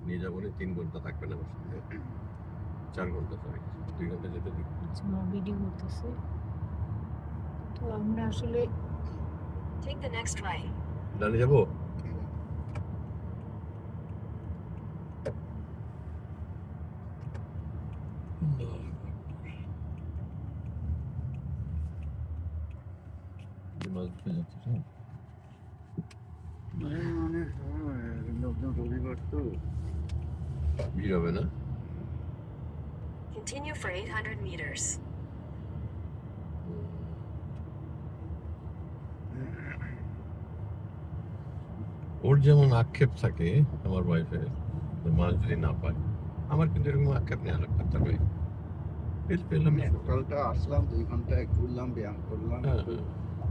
নিয়ে যাবো না, 3 ঘন্টা থাকবে না আমার সাথে, 4 ঘন্টা, সরি 2 ঘন্টা যেতে দিই। ভিডিও করতেছে। তো আমরা আসলে Take the next right. ডানে যাবো? ভিড় হবে না? Continue for 800 meters. ওর যেমন আক্ষেপ থাকে আমার ওয়াইফের, মাছ যদি না পায়, আমার কিন্তু এরকম আক্ষেপ নেই আলোক ডাক্তার ভাই। পেলাম না। সকালটা আসলাম, 2 ঘন্টায় ঘুরলাম, ব্যায়াম করলাম, হ্যাঁ,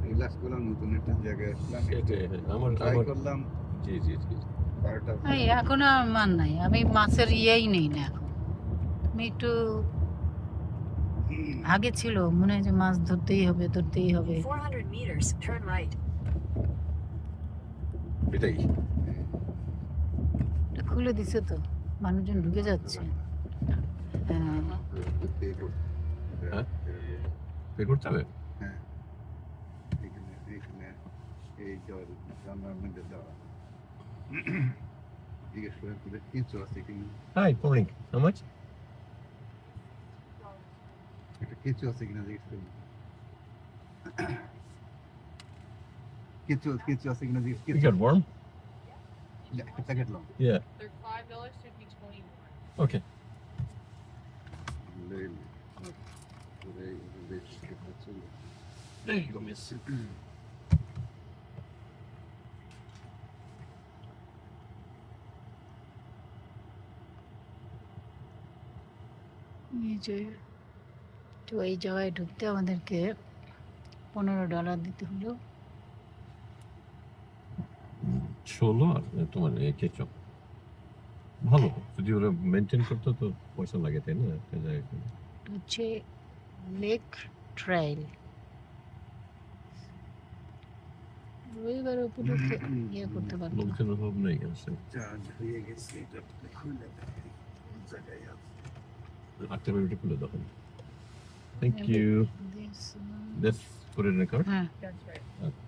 রিল্যাক্স করলাম, নতুন একটা জায়গায় আসলাম, সেটাই, আমার ট্রাই আমার করলাম। জি জি জি। 12টা এই এখন আর মান নাই, আমি মাছের ইয়েই নেই না এখন। আমি একটু আগে ছিল মনে হয় যে মাছ ধরতেই হবে ধরতেই হবে। 400 meters, turn right. এটাই এটা খুলে দিছে তো, মানুষজন ঢুকে যাচ্ছে। হ্যাঁ, পে করতে হ্যাঁ? পে করতে হবে? হ্যাঁ, এখানে এই গভর্নমেন্টের দেওয়া জিজ্ঞেস করে তোদের কিছু আছে কিনা, Hi, morning. How much? এটা কিছু আছে কিনা জিজ্ঞেস করি, কিছু আছে কিনা জিজ্ঞেস You কিছু got warm? একটা প্যাকেট লাম Yeah. They're $5, should be 21. Okay. There you go, miss. এই যে তো এই জায়গায় ঢুকতে আমাদেরকে $15 দিতে হলো। 16 আর তোমার কেচপ ভালো, যদি ওরা মেনটেন করতো তো পয়সা লাগে, তাই না? একটা জায়গায় এটা হচ্ছে লেক ট্রাইল। রবিবার উপলক্ষে ইয়ে করতে পারবো না। লোকজনের অভাব নেই আছে। চা ধুয়ে গেছি, এটা খুলে দেখি কোন জায়গায় আছে। 8টা মিনিটে খুলে দেখুন। Thank you. This, Let's put it in a cart. হ্যাঁ That's right. Okay.